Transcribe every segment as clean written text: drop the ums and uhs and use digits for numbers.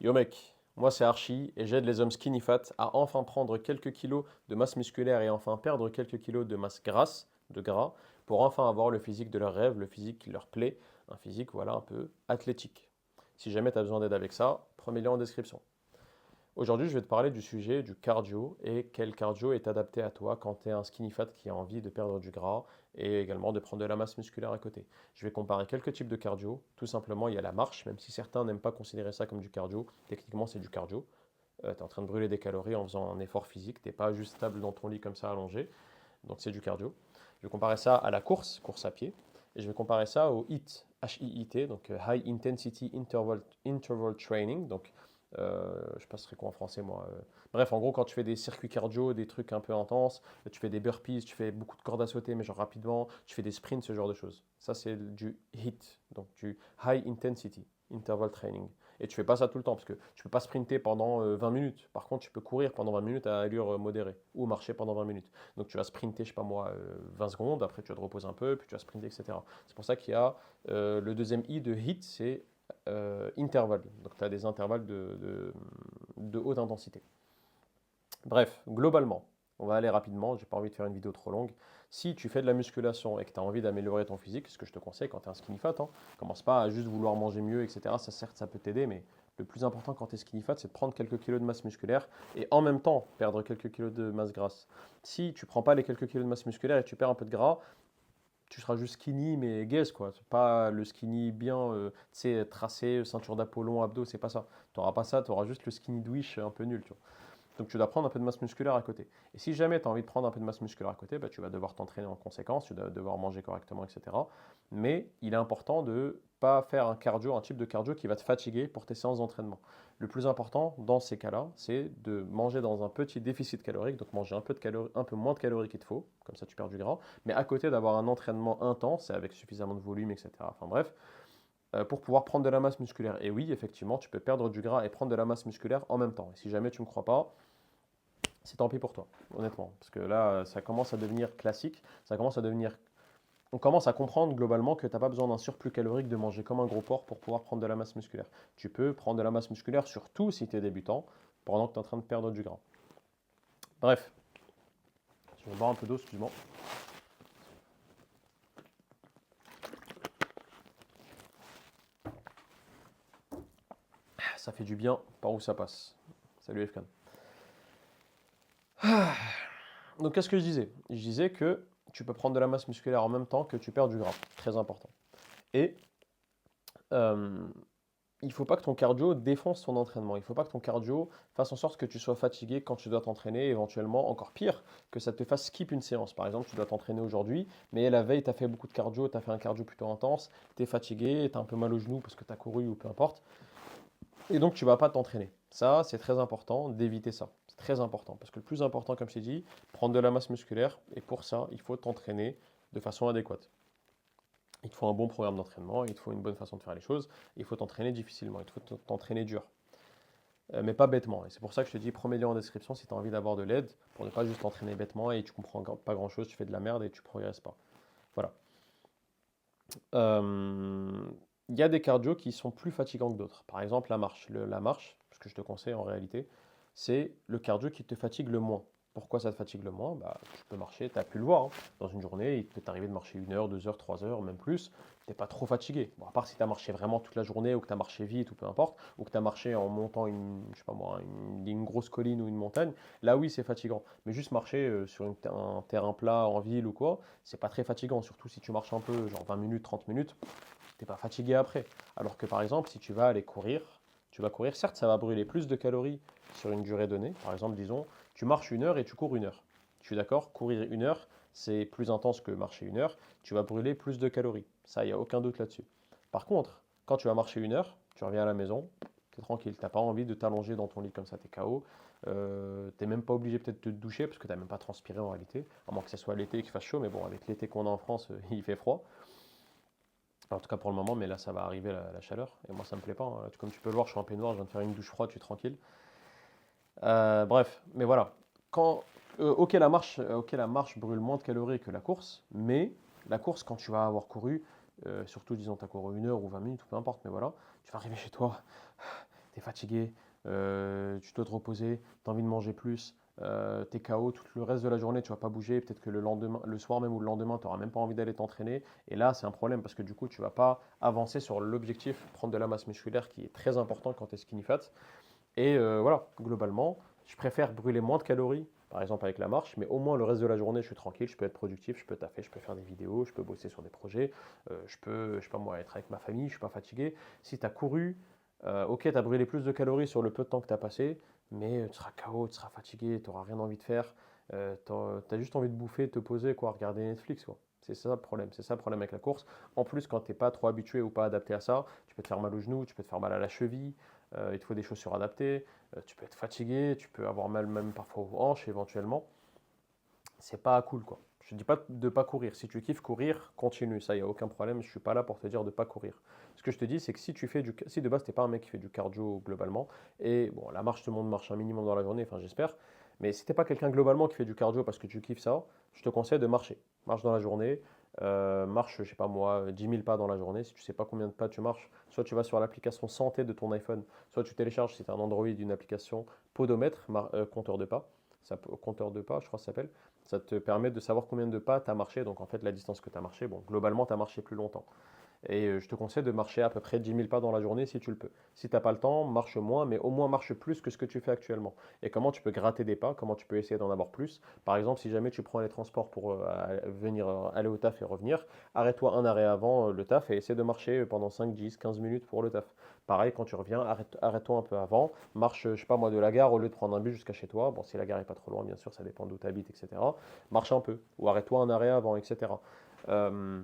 Yo mec, moi c'est Archie et j'aide les hommes skinny fat à enfin prendre quelques kilos de masse musculaire et enfin perdre quelques kilos de masse grasse, de gras, pour enfin avoir le physique de leur rêve, le physique qui leur plaît, un physique voilà un peu athlétique. Si jamais tu as besoin d'aide avec ça, premier lien en description. Aujourd'hui, je vais te parler du sujet du cardio et quel cardio est adapté à toi quand tu es un skinny fat qui a envie de perdre du gras et également de prendre de la masse musculaire à côté. Je vais comparer quelques types de cardio. Tout simplement, il y a la marche, même si certains n'aiment pas considérer ça comme du cardio. Techniquement, c'est du cardio. Tu es en train de brûler des calories en faisant un effort physique. Tu n'es pas juste stable dans ton lit comme ça allongé. Donc, c'est du cardio. Je vais comparer ça à la course, course à pied. Et je vais comparer ça au HIIT, H-I-I-T, donc High Intensity Interval Training. Donc, je passerai quoi en français moi Bref, en gros, quand tu fais des circuits cardio, des trucs un peu intenses, tu fais des burpees, tu fais beaucoup de cordes à sauter, mais genre rapidement, tu fais des sprints, ce genre de choses. Ça, c'est du HIIT, donc du High Intensity Interval Training. Et tu fais pas ça tout le temps, parce que tu peux pas sprinter pendant 20 minutes. Par contre, tu peux courir pendant 20 minutes à allure modérée, ou marcher pendant 20 minutes. Donc tu vas sprinter, je sais pas moi, 20 secondes, après tu vas te reposer un peu, puis tu vas sprinter, etc. C'est pour ça qu'il y a le deuxième I de HIIT, c'est intervalle. Donc tu as des intervalles de haute intensité. Bref, globalement, on va aller rapidement, j'ai pas envie de faire une vidéo trop longue. Si tu fais de la musculation et que tu as envie d'améliorer ton physique, ce que je te conseille quand tu es un skinny fat, commence pas à juste vouloir manger mieux, etc. Ça certes, ça peut t'aider, mais le plus important quand tu es skinny fat, c'est de prendre quelques kilos de masse musculaire et en même temps perdre quelques kilos de masse grasse. Si tu prends pas les quelques kilos de masse musculaire et tu perds un peu de gras, tu seras juste skinny mais gaze quoi. C'est pas le skinny bien, tu sais, tracé, ceinture d'Apollon, abdos, c'est pas ça. Tu n'auras pas ça, tu auras juste le skinny douche un peu nul, tu vois. Donc tu dois prendre un peu de masse musculaire à côté. Et si jamais tu as envie de prendre un peu de masse musculaire à côté, bah, tu vas devoir t'entraîner en conséquence, tu vas devoir manger correctement, etc. Mais il est important de ne pas faire un cardio, un type de cardio qui va te fatiguer pour tes séances d'entraînement. Le plus important dans ces cas-là, c'est de manger dans un petit déficit calorique, donc manger un peu, un peu moins de calories qu'il te faut, comme ça tu perds du gras, mais à côté d'avoir un entraînement intense et avec suffisamment de volume, etc. Enfin bref, pour pouvoir prendre de la masse musculaire. Et oui, effectivement, tu peux perdre du gras et prendre de la masse musculaire en même temps. Et si jamais tu ne me crois pas, c'est tant pis pour toi, honnêtement. Parce que là, ça commence à devenir classique, ça commence à devenir... On commence à comprendre globalement que tu n'as pas besoin d'un surplus calorique de manger comme un gros porc pour pouvoir prendre de la masse musculaire. Tu peux prendre de la masse musculaire, surtout si tu es débutant, pendant que tu es en train de perdre du gras. Bref, je vais boire un peu d'eau, excuse-moi. Ça fait du bien, par où ça passe. Salut Efkan. Donc qu'est-ce que je disais? Je disais que tu peux prendre de la masse musculaire en même temps que tu perds du gras. Très important. Et euh, il ne faut pas que ton cardio défonce ton entraînement. Il ne faut pas que ton cardio fasse en sorte que tu sois fatigué quand tu dois t'entraîner, éventuellement encore pire, que ça te fasse skip une séance. Par exemple, tu dois t'entraîner aujourd'hui, mais la veille, tu as fait beaucoup de cardio, tu as fait un cardio plutôt intense, tu es fatigué, tu as un peu mal au genou parce que tu as couru ou peu importe, et donc tu ne vas pas t'entraîner. Ça, c'est très important d'éviter ça. C'est très important parce que le plus important, comme je t'ai dit, prendre de la masse musculaire, et pour ça, il faut t'entraîner de façon adéquate. Il te faut un bon programme d'entraînement, il te faut une bonne façon de faire les choses, il faut t'entraîner difficilement, il te faut t'entraîner dur. Mais pas bêtement. Et c'est pour ça que je te dis, prends-les liens en description si tu as envie d'avoir de l'aide, pour ne pas juste t'entraîner bêtement et tu comprends pas grand-chose, tu fais de la merde et tu progresses pas. Voilà. Euh, Il y a des cardios qui sont plus fatigants que d'autres. Par exemple, la marche. La marche, ce que je te conseille en réalité, c'est le cardio qui te fatigue le moins. Pourquoi ça te fatigue le moins? Bah, tu peux marcher, tu as pu le voir, dans une journée, il peut t'arriver de marcher 1 heure, 2 heures, 3 heures, même plus. Tu n'es pas trop fatigué. Bon, à part si tu as marché vraiment toute la journée ou que tu as marché vite ou peu importe, ou que tu as marché en montant je sais pas moi, une grosse colline ou une montagne, là oui, c'est fatigant. Mais juste marcher sur un terrain plat en ville ou quoi, c'est pas très fatigant, surtout si tu marches un peu, genre 20 minutes, 30 minutes, t'es pas fatigué après. Alors que par exemple, si tu vas aller courir, tu vas courir, certes, ça va brûler plus de calories sur une durée donnée. Par exemple, disons, tu marches 1 heure et tu cours 1 heure. Je suis d'accord, courir 1 heure, c'est plus intense que marcher 1 heure. Tu vas brûler plus de calories. Ça, il n'y a aucun doute là-dessus. Par contre, quand tu vas marcher 1 heure, tu reviens à la maison, tu es tranquille, tu n'as pas envie de t'allonger dans ton lit comme ça, tu es KO. Tu n'es même pas obligé peut-être de te doucher parce que tu n'as même pas transpiré en réalité, à moins que ce soit l'été et qu'il fasse chaud, mais bon, avec l'été qu'on a en France, il fait froid. En tout cas pour le moment, mais là ça va arriver la chaleur. Et moi ça me plaît pas, hein. Comme tu peux le voir, je suis en peignoir, je viens de faire une douche froide, je suis tranquille. Bref, mais voilà. Ok, la marche brûle moins de calories que la course, mais la course, quand tu vas avoir couru, surtout disons tu as couru 1 heure ou 20 minutes, ou peu importe, mais voilà, tu vas arriver chez toi, tu es fatigué, tu dois te reposer, tu as envie de manger plus, tu es KO tout le reste de la journée, tu vas pas bouger, peut-être que le lendemain, le soir même ou le lendemain, tu n'auras même pas envie d'aller t'entraîner. Et là, c'est un problème parce que du coup, tu vas pas avancer sur l'objectif, prendre de la masse musculaire qui est très important quand tu es skinny fat. Et voilà, globalement, je préfère brûler moins de calories, par exemple avec la marche, mais au moins le reste de la journée, je suis tranquille, je peux être productif, je peux taffer, je peux faire des vidéos, je peux bosser sur des projets, je peux, je sais pas moi, être avec ma famille, je suis pas fatigué. Si tu as couru, ok, tu as brûlé plus de calories sur le peu de temps que tu as passé, mais tu seras KO, tu seras fatigué, tu n'auras rien envie de faire, tu as juste envie de bouffer, de te poser, quoi, regarder Netflix, quoi. C'est ça le problème, c'est ça le problème avec la course. En plus, quand tu n'es pas trop habitué ou pas adapté à ça, tu peux te faire mal aux genoux, tu peux te faire mal à la cheville, il te faut des chaussures adaptées, tu peux être fatigué, tu peux avoir mal même parfois aux hanches éventuellement. C'est pas cool quoi. Je ne dis pas de pas courir. Si tu kiffes courir, continue. Ça, il n'y a aucun problème. Je ne suis pas là pour te dire de pas courir. Ce que je te dis, c'est que si tu fais si de base, tu n'es pas un mec qui fait du cardio globalement, et bon, la marche, tout le monde marche un minimum dans la journée, enfin j'espère, mais si tu n'es pas quelqu'un globalement qui fait du cardio parce que tu kiffes ça, je te conseille de marcher. Marche dans la journée, marche, je sais pas moi, 10 000 pas dans la journée. Si tu sais pas combien de pas tu marches, soit tu vas sur l'application santé de ton iPhone, soit tu télécharges si tu as un Android une application podomètre, compteur de pas. Compteur de pas, je crois que ça s'appelle. Ça te permet de savoir combien de pas tu as marché. Donc en fait, la distance que tu as marché, bon, globalement, tu as marché plus longtemps. Et je te conseille de marcher à peu près 10 000 pas dans la journée si tu le peux. Si tu n'as pas le temps, marche moins, mais au moins marche plus que ce que tu fais actuellement. Et comment tu peux gratter des pas, comment tu peux essayer d'en avoir plus. Par exemple, si jamais tu prends les transports pour venir aller au taf et revenir, arrête-toi un arrêt avant le taf et essaie de marcher pendant 5, 10, 15 minutes pour le taf. Pareil, quand tu reviens, arrête-toi un peu avant, marche, je sais pas moi, de la gare au lieu de prendre un bus jusqu'à chez toi. Bon, si la gare est pas trop loin, bien sûr, ça dépend d'où tu habites, etc. Marche un peu, ou arrête-toi un arrêt avant, etc. Euh,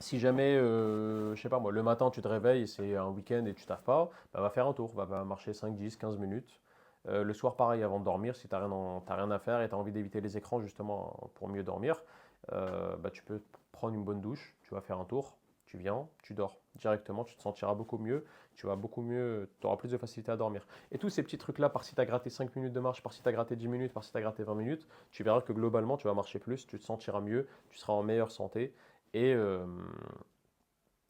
Si jamais, je sais pas moi, le matin tu te réveilles et c'est un week-end et tu taffes pas, bah, va faire un tour, va marcher 5, 10, 15 minutes. Le soir, pareil, avant de dormir, si tu n'as t'as rien à faire et tu as envie d'éviter les écrans justement pour mieux dormir, bah, tu peux prendre une bonne douche, tu vas faire un tour, tu viens, tu dors directement, tu te sentiras beaucoup mieux, tu vas beaucoup mieux, tu auras plus de facilité à dormir. Et tous ces petits trucs-là, par si tu as gratté 5 minutes de marche, par si tu as gratté 10 minutes, par si tu as gratté 20 minutes, tu verras que globalement, tu vas marcher plus, tu te sentiras mieux, tu seras en meilleure santé. Et,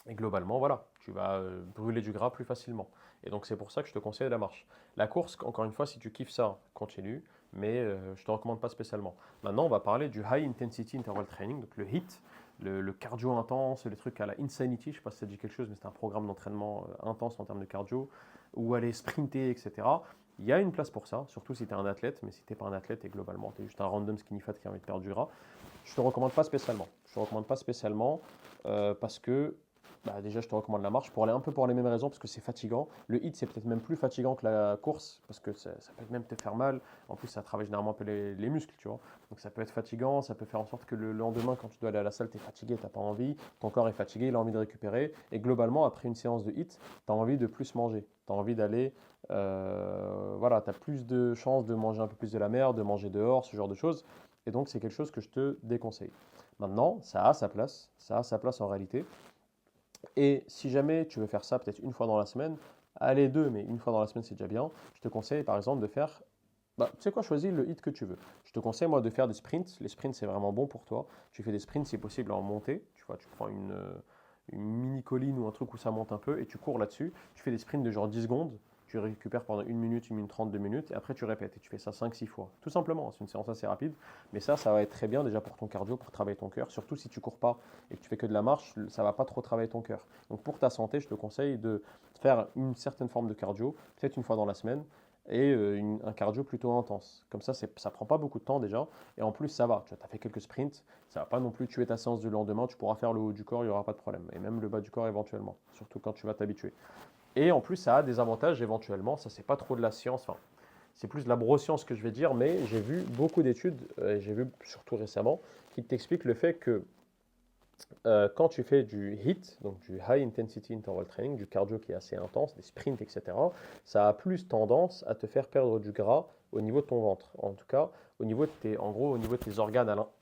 et globalement, voilà, tu vas brûler du gras plus facilement. Et donc c'est pour ça que je te conseille la marche. La course, encore une fois, si tu kiffes ça, continue, mais je ne te recommande pas spécialement. Maintenant, on va parler du High Intensity Interval Training, donc le HIIT, le cardio intense, les trucs à la Insanity, je ne sais pas si ça dit quelque chose, mais c'est un programme d'entraînement intense en termes de cardio, ou aller sprinter, etc. Il y a une place pour ça, surtout si tu es un athlète, mais si tu n'es pas un athlète et globalement tu es juste un random skinny fat qui a envie de perdre du gras, je ne te recommande pas spécialement. Je ne te recommande pas spécialement parce que bah, déjà, je te recommande la marche pour aller un peu pour les mêmes raisons, parce que c'est fatigant. Le hit, c'est peut-être même plus fatigant que la course, parce que ça peut même te faire mal. En plus, ça travaille généralement un peu les muscles, tu vois. Donc ça peut être fatigant, ça peut faire en sorte que le lendemain, quand tu dois aller à la salle, tu es fatigué, tu n'as pas envie, ton corps est fatigué, il a envie de récupérer. Et globalement, après une séance de hit, tu as envie de plus manger. Tu as envie d'aller, voilà, tu as plus de chances de manger un peu plus de la merde, de manger dehors, ce genre de choses. Et donc, c'est quelque chose que je te déconseille. Maintenant, ça a sa place en réalité. Et si jamais tu veux faire ça peut-être une fois dans la semaine, allez deux, mais une fois dans la semaine c'est déjà bien. Je te conseille par exemple de faire, bah, tu sais quoi, choisis le hit que tu veux. Je te conseille moi de faire des sprints. Les sprints c'est vraiment bon pour toi. Tu fais des sprints si possible en montée. Tu vois, tu prends une mini colline ou un truc où ça monte un peu et tu cours là-dessus. Tu fais des sprints de genre 10 secondes. Tu récupères pendant 1 minute 30, 2 minutes, et après tu répètes, et tu fais ça 5, 6 fois. Tout simplement, c'est une séance assez rapide, mais ça va être très bien déjà pour ton cardio, pour travailler ton cœur, surtout si tu cours pas et que tu fais que de la marche, ça va pas trop travailler ton cœur. Donc pour ta santé, je te conseille de faire une certaine forme de cardio, peut-être une fois dans la semaine, et un cardio plutôt intense. Comme ça prend pas beaucoup de temps déjà, et en plus ça va, tu as fait quelques sprints, ça va pas non plus tuer ta séance du lendemain, tu pourras faire le haut du corps, il n'y aura pas de problème, et même le bas du corps éventuellement, surtout quand tu vas t'habituer. Et en plus, ça a des avantages éventuellement. Ça, c'est pas trop de la science. Enfin, c'est plus de la broscience que je vais dire, mais j'ai vu beaucoup d'études, et j'ai vu surtout récemment, qui t'expliquent le fait que quand tu fais du HIIT, donc du High Intensity Interval Training, du cardio qui est assez intense, des sprints, etc., ça a plus tendance à te faire perdre du gras au niveau de ton ventre. En tout cas, en gros, au niveau de tes organes à l'intérieur.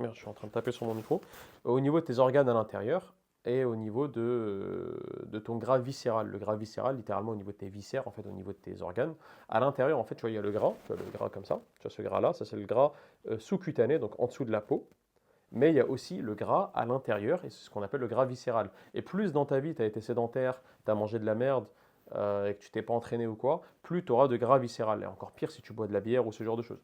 Merde, je suis en train de taper sur mon micro. Au niveau de tes organes à l'intérieur et au niveau de ton gras viscéral. Le gras viscéral, littéralement au niveau de tes viscères, en fait, au niveau de tes organes. À l'intérieur, en fait, tu vois, il y a le gras, tu vois, le gras comme ça. Tu vois ce gras-là, ça c'est le gras sous-cutané, donc en dessous de la peau. Mais il y a aussi le gras à l'intérieur, et c'est ce qu'on appelle le gras viscéral. Et plus dans ta vie, tu as été sédentaire, tu as mangé de la merde, et que tu t'es pas entraîné ou quoi, plus tu auras de gras viscéral. Et encore pire si tu bois de la bière ou ce genre de choses.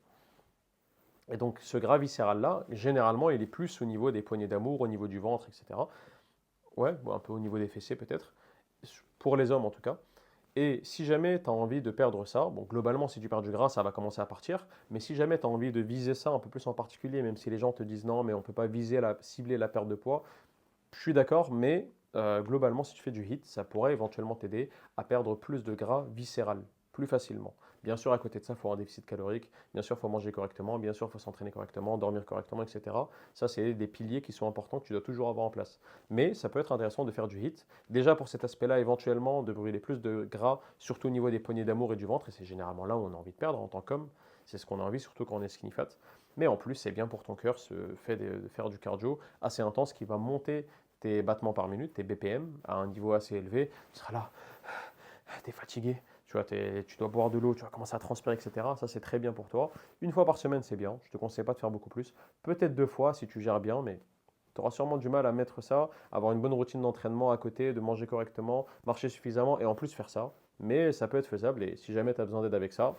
Et donc ce gras viscéral-là, généralement, il est plus au niveau des poignées d'amour, au niveau du ventre, etc. Ouais, bon, un peu au niveau des fessiers peut-être, pour les hommes en tout cas. Et si jamais tu as envie de perdre ça, bon, globalement, si tu perds du gras, ça va commencer à partir. Mais si jamais tu as envie de viser ça un peu plus en particulier, même si les gens te disent non, mais on ne peut pas cibler la perte de poids, je suis d'accord, mais globalement, si tu fais du HIIT, ça pourrait éventuellement t'aider à perdre plus de gras viscéral, plus facilement. Bien sûr, à côté de ça, il faut avoir un déficit calorique, bien sûr, il faut manger correctement, bien sûr, il faut s'entraîner correctement, dormir correctement, etc. Ça, c'est des piliers qui sont importants que tu dois toujours avoir en place. Mais ça peut être intéressant de faire du HIIT, déjà pour cet aspect-là, éventuellement, de brûler plus de gras, surtout au niveau des poignées d'amour et du ventre, et c'est généralement là où on a envie de perdre en tant qu'homme, c'est ce qu'on a envie, surtout quand on est skinny fat. Mais en plus, c'est bien pour ton cœur, ce fait de faire du cardio assez intense qui va monter tes battements par minute, tes BPM, à un niveau assez élevé. Tu seras là, tu es fatigué, tu vois, tu dois boire de l'eau, tu vas commencer à transpirer, etc. Ça, c'est très bien pour toi. Une fois par semaine, c'est bien. Je ne te conseille pas de faire beaucoup plus. Peut-être 2 fois si tu gères bien, mais tu auras sûrement du mal à mettre ça, avoir une bonne routine d'entraînement à côté, de manger correctement, marcher suffisamment et en plus faire ça. Mais ça peut être faisable et si jamais tu as besoin d'aide avec ça,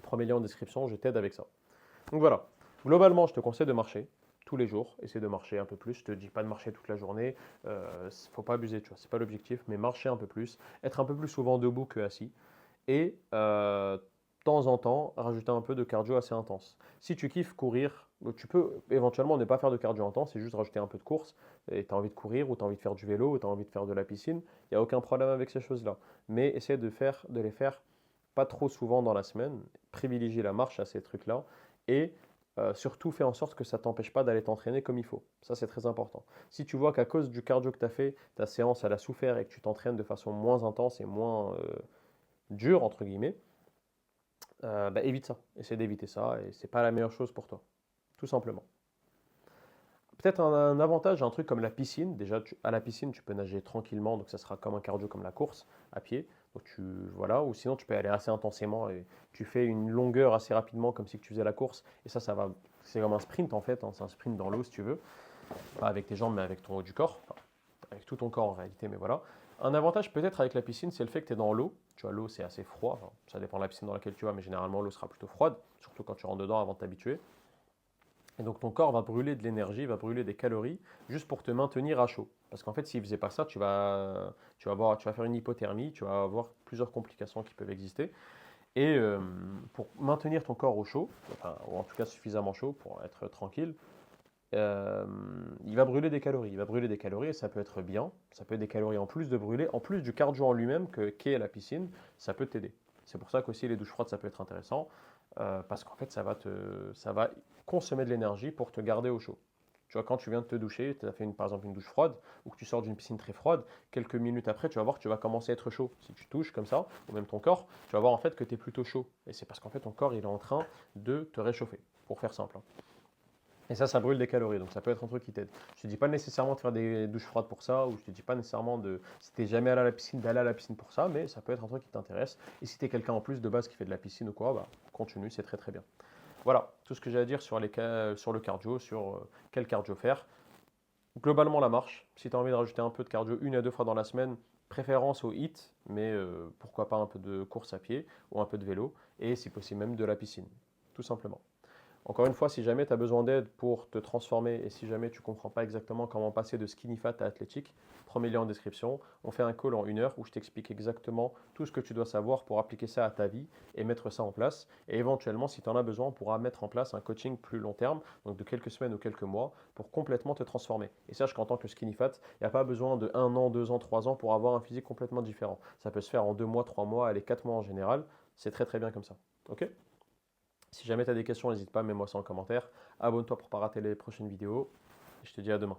premier lien en description, je t'aide avec ça. Donc voilà, globalement, je te conseille de marcher tous les jours, essaie de marcher un peu plus. Je te dis pas de marcher toute la journée, faut pas abuser, tu vois, c'est pas l'objectif, mais marcher un peu plus, être un peu plus souvent debout que assis, et de temps en temps rajouter un peu de cardio assez intense. Si tu kiffes courir, tu peux éventuellement ne pas faire de cardio intense, c'est juste rajouter un peu de course, et tu as envie de courir, ou tu as envie de faire du vélo, ou tu as envie de faire de la piscine, il n'y a aucun problème avec ces choses-là. Mais essaie de les faire pas trop souvent dans la semaine, privilégie la marche à ces trucs-là, et surtout fais en sorte que ça ne t'empêche pas d'aller t'entraîner comme il faut. Ça, c'est très important. Si tu vois qu'à cause du cardio que tu as fait, ta séance elle a souffert et que tu t'entraînes de façon moins intense et moins dure, entre guillemets, bah, évite ça. Essaie d'éviter ça et c'est pas la meilleure chose pour toi. Tout simplement. Peut-être un avantage, un truc comme la piscine. Déjà, à la piscine, tu peux nager tranquillement, donc ça sera comme un cardio, comme la course à pied. Donc voilà, ou sinon tu peux aller assez intensément et tu fais une longueur assez rapidement, comme si tu faisais la course. Et ça va, c'est comme un sprint en fait, hein, c'est un sprint dans l'eau si tu veux, pas avec tes jambes, mais avec ton haut du corps, enfin, avec tout ton corps en réalité, mais voilà. Un avantage peut-être avec la piscine, c'est le fait que tu es dans l'eau. Tu vois, l'eau c'est assez froid, enfin, ça dépend de la piscine dans laquelle tu vas, mais généralement l'eau sera plutôt froide, surtout quand tu rentres dedans avant de t'habituer. Et donc ton corps va brûler de l'énergie, va brûler des calories juste pour te maintenir à chaud. Parce qu'en fait, s'il ne faisait pas ça, tu vas faire une hypothermie, tu vas avoir plusieurs complications qui peuvent exister. Et pour maintenir ton corps au chaud, enfin, ou en tout cas suffisamment chaud pour être tranquille, euh, il va brûler des calories. Il va brûler des calories et ça peut être bien. Ça peut être des calories en plus de brûler, en plus du cardio en lui-même qu'est la piscine, ça peut t'aider. C'est pour ça qu'aussi les douches froides, ça peut être intéressant parce qu'en fait, ça va consommer de l'énergie pour te garder au chaud. Tu vois, quand tu viens de te doucher, tu as fait par exemple une douche froide ou que tu sors d'une piscine très froide, quelques minutes après, tu vas voir que tu vas commencer à être chaud. Si tu touches comme ça, ou même ton corps, tu vas voir en fait que tu es plutôt chaud. Et c'est parce qu'en fait, ton corps, il est en train de te réchauffer, pour faire simple, hein. Et ça brûle des calories, donc ça peut être un truc qui t'aide. Je te dis pas nécessairement de faire des douches froides pour ça, ou je te dis pas nécessairement si t'es jamais allé à la piscine, d'aller à la piscine pour ça, mais ça peut être un truc qui t'intéresse. Et si t'es quelqu'un en plus de base qui fait de la piscine ou quoi, bah continue, c'est très très bien. Voilà, tout ce que j'ai à dire sur sur le cardio, sur quel cardio faire. Globalement la marche, si tu as envie de rajouter un peu de cardio 1 à 2 fois dans la semaine, préférence au HIIT, mais pourquoi pas un peu de course à pied ou un peu de vélo, et si possible même de la piscine, tout simplement. Encore une fois, si jamais tu as besoin d'aide pour te transformer et si jamais tu ne comprends pas exactement comment passer de skinny fat à athlétique, prends-les liens en description. On fait un call en 1 heure où je t'explique exactement tout ce que tu dois savoir pour appliquer ça à ta vie et mettre ça en place. Et éventuellement, si tu en as besoin, on pourra mettre en place un coaching plus long terme, donc de quelques semaines ou quelques mois, pour complètement te transformer. Et sache qu'en tant que skinny fat, il n'y a pas besoin de 1 an, 2 ans, 3 ans pour avoir un physique complètement différent. Ça peut se faire en 2 mois, 3 mois, allez, 4 mois en général. C'est très très bien comme ça. Ok? Si jamais tu as des questions, n'hésite pas, mets-moi ça en commentaire. Abonne-toi pour ne pas rater les prochaines vidéos. Et je te dis à demain.